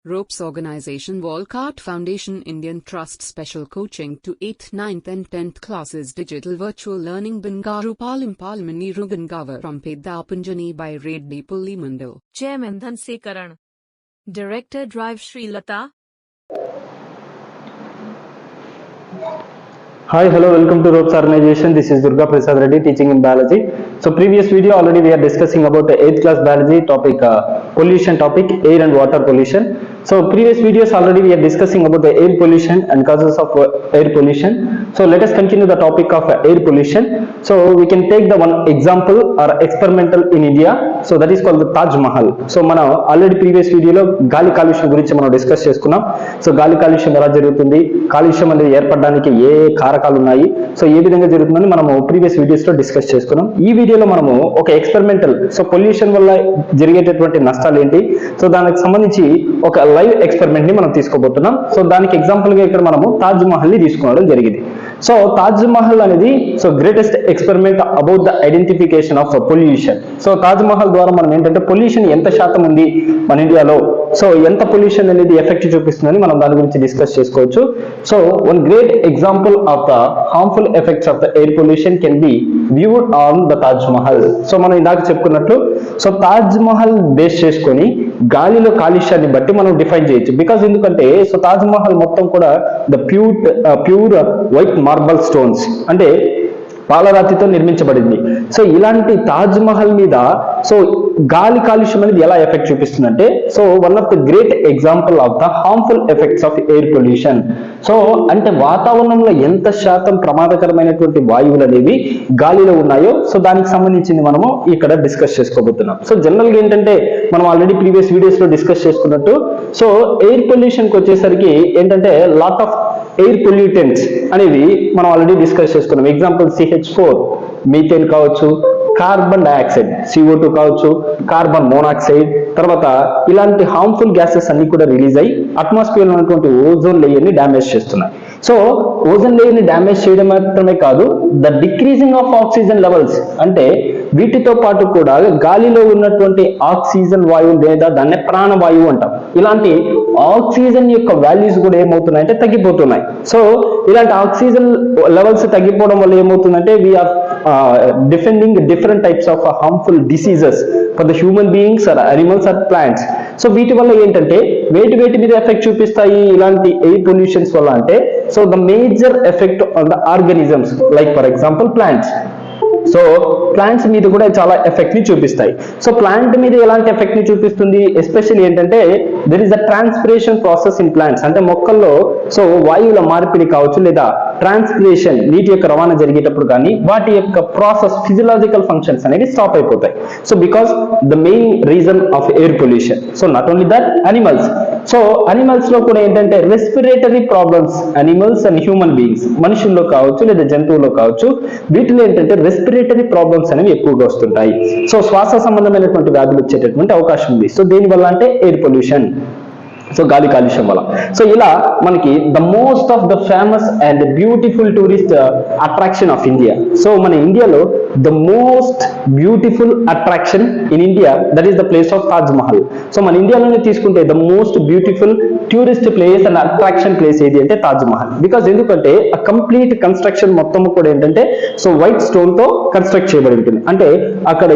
Ropes Organization Walcott Foundation Indian Trust Special Coaching to 8th, 9th and 10th classes Digital Virtual Learning Bangaru Palimani Rugangavar from Pedapunjani by Reddy Pulli Mandal. Chairman Dhanasekaran. Director Drive Sri Lata. Hi, hello, welcome to Ropes Organization. This is Durga Prasad Reddy teaching in biology. So previous video already we are discussing about the 8th class biology topic, pollution topic, air and water pollution. So previous videos already we are discussing about the air pollution and causes of air pollution. So let us continue the topic of air pollution. So we can take the one example or experimental in India. So that is called the Taj Mahal. So మనం already previous వీడియోలో గాలి కాలుష్యం గురించి మనం discuss చేసుకున్నాం. So గాలి కాలుష్యం ఎలా జరుగుతుంది, కాలుష్యం అనేది ఏర్పడడానికి ఏ కారకాలు ఉన్నాయి, సో ఏ విధంగా జరుగుతుందని మనము ప్రీవియస్ వీడియోస్ లో డిస్కస్ చేసుకున్నాం. ఈ వీడియోలో మనము ఒక ఎక్స్పెరిమెంటల్, సో పొల్యూషన్ వల్ల జరిగేటటువంటి నష్టాలు ఏంటి, సో దానికి సంబంధించి ఒక లైవ్ ఎక్స్పెరిమెంట్ ని మనం తీసుకోబోతున్నాం. సో దానికి ఎగ్జాంపుల్ గా ఇక్కడ మనము తాజ్ మహల్ ని తీసుకోవడం జరిగింది. సో తాజ్ మహల్ అనేది so greatest experiment about the identification of pollution. So Taj Mahal ద్వారా మనం ఏంటంటే పొల్యూషన్ ఎంత శాతం ఉంది మన ఇండియాలో, సో ఎంత పొల్యూషన్ అనేది ఎఫెక్ట్ చూపిస్తుందని మనం దాని గురించి డిస్కస్ చేసుకోవచ్చు. So one great example of the harmful effects of the air pollution can be viewed on the Taj Mahal. So మనం ఇందాక చెప్పుకున్నట్లు సో తాజ్ మహల్ బేస్ చేసుకొని గాలిలో కాలుష్యాన్ని బట్టి మనం డిఫైన్ చేయొచ్చు. బికాస్ ఎందుకంటే సో తాజ్ మహల్ మొత్తం కూడా the pure white marble stones అంటే పాలరాతితో నిర్మించబడింది. సో ఇలాంటి తాజ్ మహల్ మీద సో గాలి కాలుష్యం అనేది ఎలా ఎఫెక్ట్ చూపిస్తుందంటే so one of the great example of the harmful effects of air pollution. So అంటే వాతావరణంలో ఎంత శాతం ప్రమాదకరమైనటువంటి వాయువులు అనేవి గాలిలో ఉన్నాయో సో దానికి సంబంధించింది మనము ఇక్కడ డిస్కస్ చేసుకోబోతున్నాం. సో జనరల్ గా ఏంటంటే మనం ఆల్రెడీ ప్రీవియస్ వీడియోస్ లో డిస్కస్ చేసుకున్నట్టు సో ఎయిర్ పొల్యూషన్ కి వచ్చేసరికి ఏంటంటే లాట్ ఆఫ్ ఎయిర్ పొల్యూటెంట్స్ అనేవి మనం ఆల్రెడీ డిస్కస్ చేసుకున్నాం. ఎగ్జాంపుల్ CH4, మీథేన్ కావచ్చు, కార్బన్ డైఆక్సైడ్ CO2 కావచ్చు, కార్బన్ మోనాక్సైడ్, తర్వాత ఇలాంటి హార్మ్ఫుల్ గ్యాసెస్ అన్ని కూడా రిలీజ్ అయ్యి అట్మాస్ఫియర్ లో ఉన్నటువంటి ఓజోన్ లేయర్ ని డ్యామేజ్ చేస్తున్నాయి. సో ఓజోన్ లేయర్ ని డ్యామేజ్ చేయడం మాత్రమే కాదు, the decreasing of oxygen levels అంటే వీటితో పాటు కూడా గాలిలో ఉన్నటువంటి ఆక్సిజన్ వాయువు లేదా దాన్ని ప్రాణవాయువు అంటాం. ఇలాంటి ఆక్సిజన్ యొక్క వాల్యూస్ కూడా ఏమవుతున్నాయంటే తగ్గిపోతున్నాయి. సో ఇలాంటి ఆక్సిజన్ లెవెల్స్ తగ్గిపోవడం వల్ల ఏమవుతుందంటే we are defending different types of harmful diseases for the human beings or animals or plants. So వీటి వల్ల ఏంటంటే వేటి మీద ఎఫెక్ట్ చూపిస్తాయి ఇలాంటి ఎయిర్ పొల్యూషన్స్ వల్ల అంటే so the major effect on the organisms like for example plants. So plants మీద కూడా చాలా ఎఫెక్ట్ ని చూపిస్తాయి. సో ప్లాంట్ మీద ఎలాంటి ఎఫెక్ట్ ని చూపిస్తుంది, ఎస్పెషల్లీ ఏంటంటే there is a transpiration process in plants. అంటే మొక్కల్లో సో వాయువుల మార్పిడి కావచ్చు లేదా ట్రాన్స్పిరేషన్ నీటి యొక్క రవాణా జరిగేటప్పుడు కానీ వాటి యొక్క ప్రాసెస్ ఫిజియలాజికల్ ఫంక్షన్స్ అనేవి స్టాప్ అయిపోతాయి. So because the main reason of air pollution. So not only that animals. So animals లో కూడా ఏంటంటే respiratory problems, animals and human beings మనుషుల్లో కావచ్చు లేదా జంతువుల్లో కావచ్చు వీటిలో ఏంటంటే రెస్పిరేటరీ ప్రాబ్లమ్స్ అనేవి ఎక్కువగా వస్తుంటాయి. సో శ్వాస సంబంధమైనటువంటి వ్యాధులు వచ్చేటటువంటి అవకాశం ఉంది. సో దేనివల్ల అంటే ఎయిర్ పొల్యూషన్, సో గాలి కాలుష్యం వల్ల. సో ఇలా మనకి the most of the famous and beautiful tourist attraction of India. So మన ఇండియాలో the most beautiful attraction in India that is the place of Taj Mahal. So మన ఇండియాలోనే తీసుకుంటే the most beautiful tourist place and attraction place ఏది అంటే Taj Mahal. Because ఎందుకంటే ఆ complete construction మొత్తం కూడా ఏంటంటే సో వైట్ స్టోన్ తో కన్స్ట్రక్ట్ చేయబడి ఉంటుంది. అంటే అక్కడ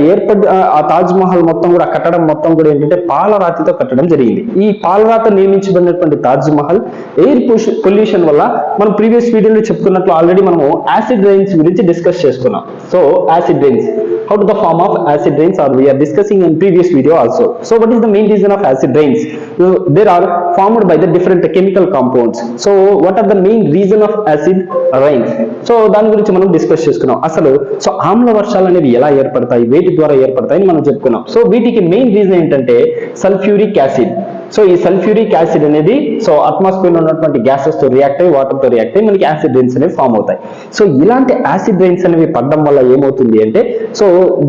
ఆ తాజ్ మహల్ మొత్తం కూడా కట్టడం మొత్తం కూడా ఏంటంటే పాలరాతితో కట్టడం జరిగింది. ఈ పాలరాతి నిర్మించబడినటువంటి తాజ్ మహల్ ఎయిర్ పొల్యూషన్ వల్ల మనం ప్రీవియస్ వీడియోలో చెప్పుకున్నట్లు ఆల్రెడీ మనము యాసిడ్ రైన్స్ గురించి డిస్కస్ చేసుకున్నాం. So acid rains, how to the form of acid rains or we are discussing in previous video also. So what is the main reason of acid rains? So there are formed by the different chemical compounds. So what are the main reason of acid rains? So దాని గురించి మనం discuss చేసుకున్నాం. అసలు so ఆమ్ల వర్షాలు అనేవి ఎలా ఏర్పడతాయి, వేటి ద్వారా ఏర్పడతాయని మనం చెప్పుకున్నాం. సో వీటికి మెయిన్ రీజన్ ఏంటంటే సల్ఫ్యూరిక్ యాసిడ్. సో ఈ సల్ఫ్యూరిక్ యాసిడ్ అనేది సో అట్మాస్ఫియర్ లో ఉన్నటువంటి గ్యాసెస్ తో రియాక్ట్ అయ్యి వాటర్ తో రియాక్ట్ అయ్యి మనకి యాసిడ్ రైన్స్ అనేవి ఫామ్ అవుతాయి. సో ఇలాంటి యాసిడ్ రైన్స్ అనేవి పడడం వల్ల ఏమవుతుంది అంటే so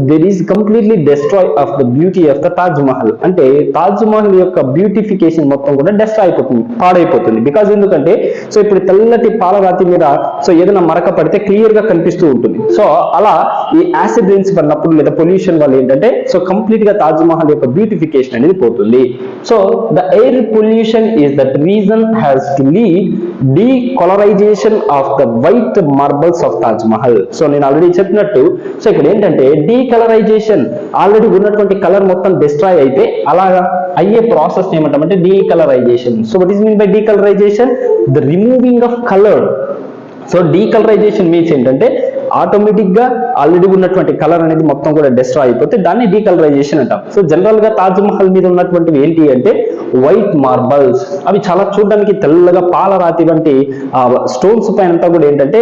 there is completely destroy of the beauty of the Taj Mahal. అంటే తాజ్ మహల్ యొక్క బ్యూటిఫికేషన్ మొత్తం కూడా డిస్ట్రాయ్ అయిపోతుంది, పాడైపోతుంది. బికాజ్ ఎందుకంటే సో ఇప్పుడు తెల్లటి పాలరాతి మీద సో ఏదైనా మరక పడితే క్లియర్ గా కనిపిస్తూ ఉంటుంది. సో అలా ఈ యాసిడ్ రైన్స్ పడినప్పుడు లేదా పొల్యూషన్ వల్ల ఏంటంటే సో కంప్లీట్ గా తాజ్ మహల్ యొక్క బ్యూటిఫికేషన్ అనేది పోతుంది. So the air pollution is that reason has to lead decolorization of the white marbles of Taj Mahal. So నేను ఆల్రెడీ చెప్పినట్టు సో ఇక్కడ ఏంటంటే డీకలరైజేషన్, ఆల్రెడీ ఉన్నటువంటి కలర్ మొత్తం డిస్ట్రాయ్ అయితే అలా అయ్యే ప్రాసెస్ ఏమంటామంటే డీకలరైజేషన్. So what is mean by డీకలరైజేషన్? The removing of colour. So డీకలరైజేషన్ means ఏంటంటే ఆటోమేటిక్ గా ఆల్రెడీ ఉన్నటువంటి కలర్ అనేది మొత్తం కూడా డిస్ట్రాయ్ అయిపోతే దాన్ని డీకలరైజేషన్ అంటాం. సో జనరల్ గా తాజ్ మహల్ మీద ఉన్నటువంటివి ఏంటి అంటే వైట్ మార్బల్స్. అవి చాలా చూడడానికి తెల్లగా పాలరాతి వంటి స్టోన్స్ పైన అంతా కూడా ఏంటంటే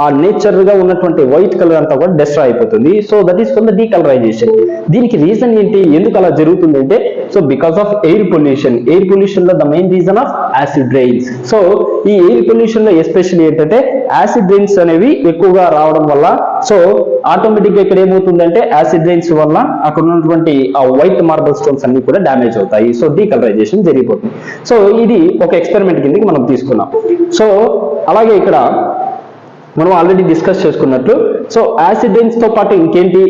ఆ నేచర్ గా ఉన్నటువంటి వైట్ కలర్ అంతా కూడా డిస్ట్రాయ్ అయిపోతుంది. So that is for the decolourisation. దీనికి రీజన్ ఏంటి, ఎందుకు అలా జరుగుతుంది అంటే so because of air pollution. Air pollution లో the main reason of acid rains. So ఈ ఎయిర్ పొల్యూషన్ లో ఎస్పెషల్లీ ఏంటంటే యాసిడ్ రైన్స్ అనేవి ఎక్కువగా రావడం వల్ల సో ఆటోమేటిక్ గా ఇక్కడ ఏమవుతుందంటే యాసిడ్ రైన్స్ వల్ల అక్కడ ఉన్నటువంటి ఆ వైట్ మార్బల్ స్టోన్స్ అన్ని కూడా డ్యామేజ్ అవుతాయి. సో డీకలరైజేషన్ జరిగిపోతుంది. సో ఇది ఒక ఎక్స్పెరిమెంట్ కిందకి మనం తీసుకున్నాం. సో అలాగే ఇక్కడ మనం ఆల్రెడీ డిస్కస్ చేసుకున్నట్లు సో యాసిడ్ రైన్స్ తో పాటు ఇంకేంటి,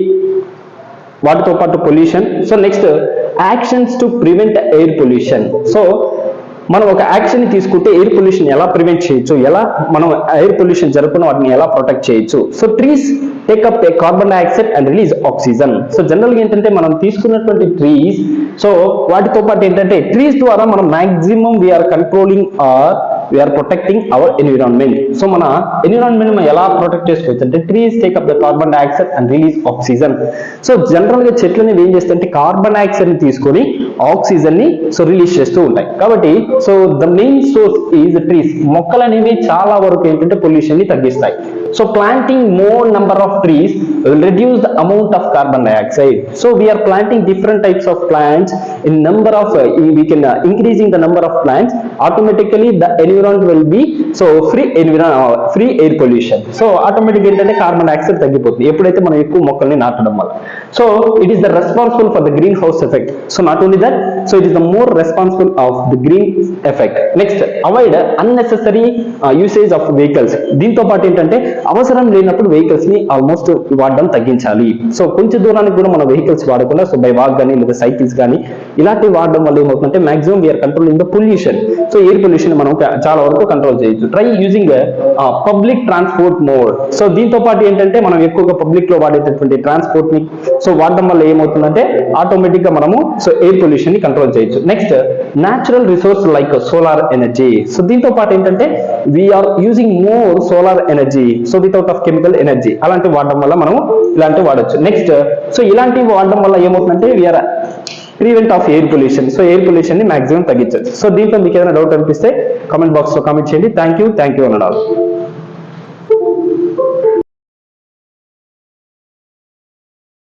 వాటితో పాటు pollution. So next actions to prevent air pollution. So మనం ఒక యాక్షన్ తీసుకుంటే ఎయిర్ పొల్యూషన్ ఎలా ప్రివెంట్ చేయొచ్చు, ఎలా మనం ఎయిర్ పొల్యూషన్ జరగకుండా వాటిని ఎలా ప్రొటెక్ట్ చేయొచ్చు. So trees take up A carbon dioxide and release oxygen. So general గా ఏంటంటే మనం తీసుకున్నటువంటి ట్రీస్ సో వాటితో పాటు ఏంటంటే ట్రీస్ ద్వారా మనం maximum we are controlling or we are protecting our environment. So మన ఎన్విరాన్మెంట్ మనం ఎలా ప్రొటెక్ట్ చేసుకోవచ్చు అంటే trees take up the carbon dioxide and release oxygen. So general గా చెట్లు అనేవి ఏం చేస్తాయంటే కార్బన్ డైఆక్సైడ్ ని తీసుకొని ఆక్సిజన్ ని సో రిలీజ్ చేస్తూ ఉంటాయి. కాబట్టి so the main source is trees. మొక్కలు అనేవి చాలా వరకు ఏంటంటే పొల్యూషన్ ని తగ్గిస్తాయి. So planting more number of trees will reduce the amount of carbon dioxide. So we are planting different types of plants in number of we can increasing the number of plants, automatically the environment will be so free air pollution. So automatically ఏంటంటే carbon dioxide తగ్గిపోతుంది ఎప్పుడైతే మనం ఎక్కువ మొక్కల్ని నాటడం వల్ల. So it is the responsible for the greenhouse effect. So not only that, so it is the more responsible of the green effect. Next, avoid unnecessary usage of vehicles. దీంతో పాటు ఏంటంటే అవసరం లేనప్పుడు వెహికల్స్ ని ఆల్మోస్ట్ వాడడం తగ్గించాలి. So కొంచెం దూరానికి కూడా మన వెహికల్స్ వాడకుండా సో బై వాక్ కానీ లేదా సైకిల్స్ కానీ ఇలాంటివి వాడడం వల్ల ఏమవుతుందంటే maximum we are controlling the pollution. So air pollution మనం చాలా వరకు కంట్రోల్ చేయొచ్చు. Try using public transport mode. So దీంతో పాటు ఏంటంటే మనం ఎక్కువగా పబ్లిక్ లో వాడేటటువంటి ట్రాన్స్పోర్ట్ ని సో వాడడం వల్ల ఏమవుతుందంటే ఆటోమేటిక్ గా మనము సో ఎయిర్ పొల్యూషన్ ని కంట్రోల్ చేయొచ్చు. Next natural resource like solar energy. So దీంతో పాటు ఏంటంటే we are using more solar energy so without of chemical energy. అలాంటివి వాడడం వల్ల మనము ఇలాంటివి వాడచ్చు. నెక్స్ట్ సో ఇలాంటివి వాడడం వల్ల ఏమవుతుందంటే we are prevent of air pollution. So air pollution ని మాక్సిమం తగ్గించవచ్చు. సో దీంట్లో మీకు ఏదైనా డౌట్ అనిపిస్తే కామెంట్ బాక్స్ లో కామెంట్ చేయండి. Thank you అనడాలి.